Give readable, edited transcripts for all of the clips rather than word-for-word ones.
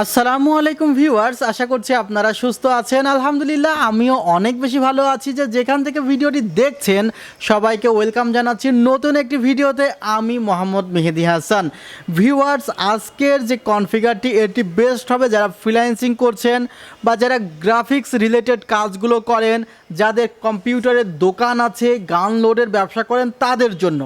আসসালামু আলাইকুম ভিউয়ার্স, আশা করছি আপনারা সুস্থ আছেন। আলহামদুলিল্লাহ আমিও অনেক বেশি ভালো আছি। যেখান থেকে ভিডিওটি দেখছেন সবাইকে ওয়েলকাম জানাচ্ছি নতুন একটি ভিডিওতে। আমি মোহাম্মদ মেহেদি হাসান। ভিউয়ার্স, আজকের যে কনফিগারটি এটি বেস্ট হবে যারা ফ্রিল্যান্সিং করছেন বা যারা গ্রাফিক্স রিলেটেড কাজগুলো করেন, যাদের কম্পিউটারের দোকান আছে, গান লোডের ব্যবসা করেন তাদের জন্য।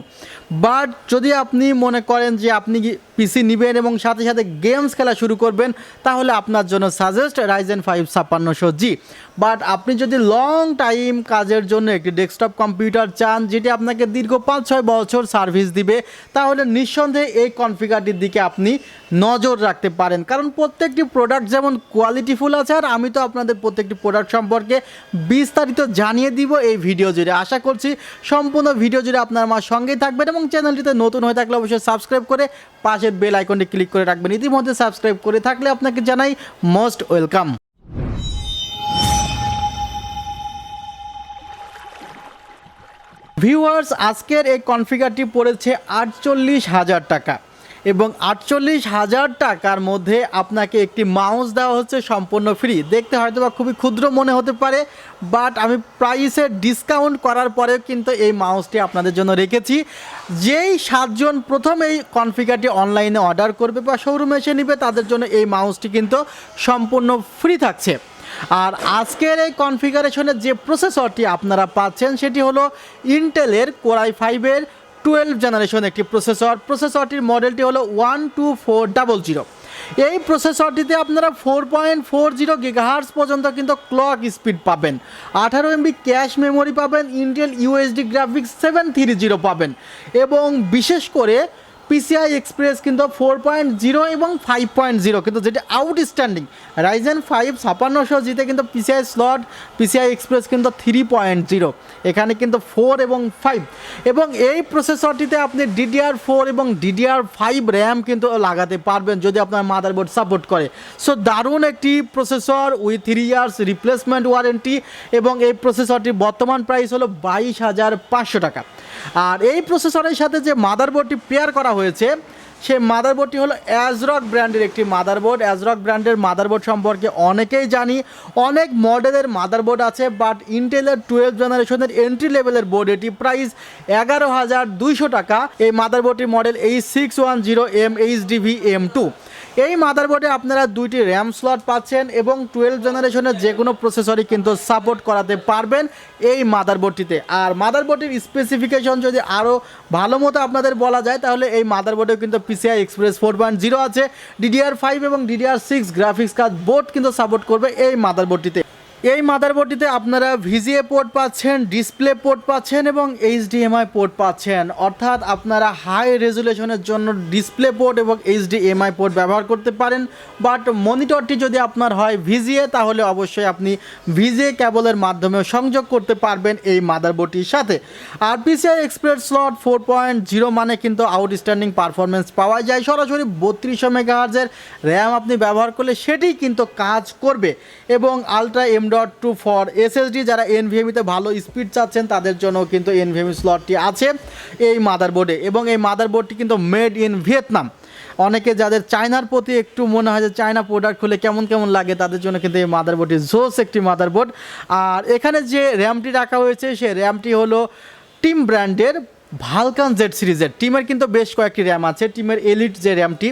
বাট যদি আপনি মনে করেন যে আপনি পিসি নেবেন এবং সাথে সাথে গেমস খেলা শুরু করবেন, তাহলে আপনার জন্য সাজেস্ট Ryzen 5 5600G। বাট আপনি যদি লং টাইম কাজের জন্য একটি ডেস্কটপ কম্পিউটার চান যেটি আপনাকে দীর্ঘ 5-6 বছর সার্ভিস দিবে, তাহলে নিঃসন্দেহে এই কনফিগারটির দিকে আপনি নজর রাখতে পারেন। কারণ প্রত্যেকটি প্রোডাক্ট যেমন কোয়ালিটিফুল আছে, আর আমি তো আপনাদের প্রত্যেকটি প্রোডাক্ট সম্পর্কে বিস্তারিত জানিয়ে দিব এই ভিডিও জুড়ে। আশা করছি সম্পূর্ণ ভিডিও জুড়ে আপনার আমার সঙ্গেই থাকবেন এবং চ্যানেলটিতে নতুন হয়ে থাকলে অবশ্যই সাবস্ক্রাইব করে পাশের বেল আইকনটি ক্লিক করে রাখবেন। ইতিমধ্যে সাবস্ক্রাইব করে থাকলে আপনাকে জানাই মোস্ট ওয়েলকাম। ভিউয়ার্স, আজকের এই কনফিগারটি পড়েছে 48,000 টাকা এবং 48,000 টাকার মধ্যে আপনাকে একটি মাউস দেওয়া হচ্ছে সম্পূর্ণ ফ্রি। দেখতে হয়তো বা খুবই ক্ষুদ্র মনে হতে পারে, বাট আমি প্রাইসে ডিসকাউন্ট করার পরেও কিন্তু এই মাউসটি আপনাদের জন্য রেখেছি। যেই 7 জন প্রথম এই কনফিগারটি অনলাইনে অর্ডার করবে বা শোরুমে এসে নেবে, তাদের জন্য এই মাউসটি কিন্তু সম্পূর্ণ ফ্রি থাকছে। আর আজকের এই কনফিগারেশনের যে প্রসেসরটি আপনারা পাচ্ছেন সেটি হলো ইন্টেলের Core i5 12 জেনারেশন একটি প্রসেসরটির মডেলটি হলো 124000। এই প্রসেসরটিতে আপনারা 4.40 GHz পর্যন্ত কিন্তু ক্লক স্পিড পাবেন, 18 MB ক্যাশ মেমোরি পাবেন, ইন্টেল ইউএসডি গ্রাফিক্স 730 পাবেন এবং বিশেষ করে PCI Express কিন্তু 4.0 এবং 5.0, কিন্তু যেটা আউটস্ট্যান্ডিং Ryzen 5 5600Gতে কিন্তু PCI স্লট, PCI Express কিন্তু 3.0, এখানে কিন্তু 4 এবং 5। এবং এই প্রসেসরটিতে আপনি DDR4 এবং DDR5 র্যাম কিন্তু লাগাতে পারবেন যদি আপনার মাদারবোর্ড সাপোর্ট করে। সো দারুণ একটি processor with 3 years replacement warranty এবং এই প্রসেসরটির বর্তমান প্রাইস হলো 22,500 টাকা। আর এই প্রসেসরের সাথে যে মাদারবোর্ডটি পেয়ার করা হয়েছে সেই মাদারবোর্ডটি হলো অ্যাজরক ব্র্যান্ডের একটি মাদারবোর্ড। অ্যাজরক ব্র্যান্ডের মাদারবোর্ড সম্পর্কে অনেকেই জানি, অনেক মডেলের মাদারবোর্ড আছে, বাট ইন্টেলের 12 জেনারেশনের এন্ট্রি লেভেলের বোর্ড, এটি প্রাইস 11,200 টাকা। এই মাদারবোর্ডটির মডেল H610M HDV-M2। এই মাদারবোর্ডে আপনারা 2টি র্যাম স্লট পাচ্ছেন এবং 12 জেনারেশনের যে কোনো প্রসেসরই কিন্তু সাপোর্ট করাতে পারবেন এই মাদারবোর্ডটিতে। আর মাদারবোর্ডটির স্পেসিফিকেশন যদি আরও ভালো মতো আপনাদের বলা যায়, তাহলে এই মাদারবোর্ডেও কিন্তু PCI Express 4.0 আছে, DDR5 এবং DDR6 গ্রাফিক্স কার্ড বোর্ড কিন্তু সাপোর্ট করবে এই মাদারবোর্ডটিতে। এই মাদারবোর্ডটিতে আপনারা VGA পোর্ট পাচ্ছেন, ডিসপ্লে পোর্ট পাচ্ছেন এবং HDMI পোর্ট পাচ্ছেন। অর্থাৎ আপনারা হাই রেজুলেশনের জন্য ডিসপ্লে পোর্ট এবং HDMI পোর্ট ব্যবহার করতে পারেন। বাট মনিটরটি যদি আপনার হয় VGA, তাহলে অবশ্যই আপনি VGA কেবলের মাধ্যমেও সংযোগ করতে পারবেন এই মাদারবোর্ডটির সাথে। আর PCI Express স্লট 4.0 মানে কিন্তু আউটস্ট্যান্ডিং পারফরমেন্স পাওয়া যায়। সরাসরি 3200 MHz র্যাম আপনি ব্যবহার করলে সেটি কিন্তু কাজ করবে। এবং আলট্রা M.2 ফর SSD, যারা NVMe-তে ভালো স্পিড চাচ্ছেন তাদের জন্য কিন্তু NVMe স্লটটি আছে এই মাদারবোর্ডে। এবং এই মাদারবোর্ডটি কিন্তু মেড ইন ভিয়েতনাম। অনেকে যাদের চায়নার প্রতি একটু মনে হয় যে চায়না প্রোডাক্ট খুলে কেমন কেমন লাগে, তাদের জন্য কিন্তু এই মাদারবোর্ডটি জোস একটি মাদারবোর্ড। আর এখানে যে র্যামটি রাখা হয়েছে সেই র্যামটি হলো টিম ব্র্যান্ডের ভালকান জেড সিরিজের। টিমের কিন্তু বেশ কয়েকটি র্যাম আছে। টিমের এলিট যে র্যামটি,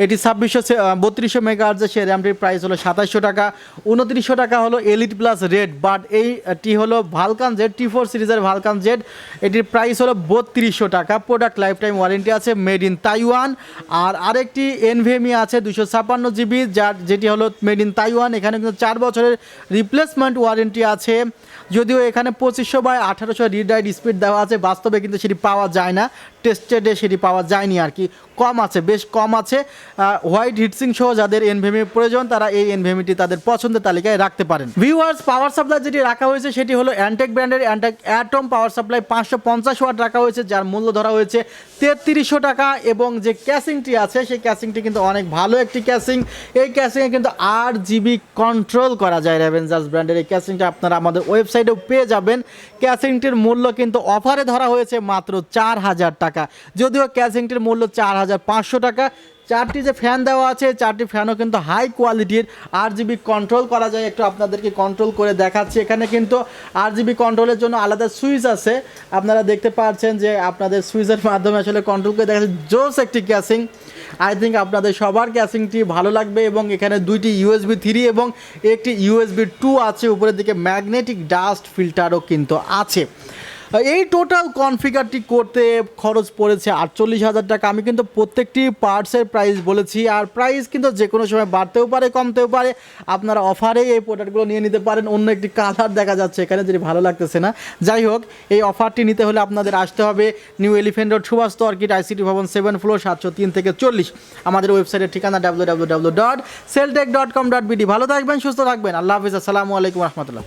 এটি 3200 MHz, সেই র্যামটির প্রাইস হলো 2700 টাকা। 2900 টাকা হলো এলিট প্লাস রেড, বাট এইটি হলো ভালকান জেড T4 সিরিজের ভালকান জেড, এটির প্রাইস হলো 3200 টাকা। প্রোডাক্ট লাইফ টাইম ওয়ারেন্টি আছে, মেড ইন তাইওয়ান। আর আরেকটি NVMe আছে 256 GB, যেটি হলো মেড ইন তাইওয়ান, এখানে কিন্তু 4 বছরের রিপ্লেসমেন্ট ওয়ারেন্টি আছে। যদিও এখানে 2500/1800 রিড রাইট স্পিড দেওয়া আছে, বাস্তবে কিন্তু সেটি পাওয়া যায় না, টেস্টেডে সেটি পাওয়া যায়নি আর কি, কম আছে, বেশ কম আছে। হোয়াইট হিটসিং সহ যাদের NVMe প্রয়োজন তারা এই NVMeটি তাদের পছন্দের তালিকায় রাখতে পারেন। ভিউয়ার্স, পাওয়ার সাপ্লাই যেটি রাখা হয়েছে সেটি হলো অ্যান্টেক ব্র্যান্ডের Antec Atom power supply 550 watt রাখা হয়েছে, যার মূল্য ধরা হয়েছে 3300 টাকা। এবং যে ক্যাসিংটি আছে সেই ক্যাসিংটি কিন্তু অনেক ভালো একটি ক্যাসিং। এই ক্যাসিংয়ে কিন্তু 8 GB কন্ট্রোল করা যায়। রেভেনজাস ব্র্যান্ডের এই ক্যাসিংটা আপনারা আমাদের ওয়েবসাইটেও পেয়ে যাবেন। ক্যাসিংটির মূল্য কিন্তু অফারে ধরা হয়েছে মাত্র 4,000 টাকা, যদিও ক্যাসিংটির মূল্য 4,500 টাকা। 4টি যে ফ্যান দেওয়া আছে 4টি ফ্যানও কিন্তু হাই কোয়ালিটির। RGB কন্ট্রোল করা যায়, একটু আপনাদেরকে কন্ট্রোল করে দেখাচ্ছি। এখানে কিন্তু RGB কন্ট্রোলের জন্য আলাদা সুইচ আছে, আপনারা দেখতে পাচ্ছেন যে আপনাদের সুইচের মাধ্যমে আসলে কন্ট্রোল করে দেখাচ্ছে। জোস একটি ক্যাসিং, আই থিঙ্ক আপনাদের সবার ক্যাসিংটি ভালো লাগবে। এবং এখানে 2টি USB 3 এবং একটি USB 2 আছে, উপরের দিকে ম্যাগনেটিক ডাস্ট ফিল্টারও কিন্তু আছে। এই টোটাল কনফিগারটি করতে খরচ পড়েছে 48,000 টাকা। আমি কিন্তু প্রত্যেকটি পার্টসের প্রাইস বলেছি, আর প্রাইস কিন্তু যে কোনো সময় বাড়তেও পারে কমতেও পারে। আপনারা অফারেই এই প্রোডাক্টগুলো নিয়ে নিতে পারেন। অন্য একটি কালার দেখা যাচ্ছে এখানে, যেটি ভালো লাগতেছে না। যাই হোক, এই অফারটি নিতে হলে আপনাদের আসতে হবে New Elephant Road, Suvastu Orchid, ICT ভবন 7 ফ্লোর, 703 থেকে 40। আমাদের ওয়েবসাইটের ঠিকানা www.celltech.com.bd। ভালো থাকবেন, সুস্থ থাকবেন, আল্লাহ হাফিজ, আসসালামু আলাইকুম রহমতুল্লাহ।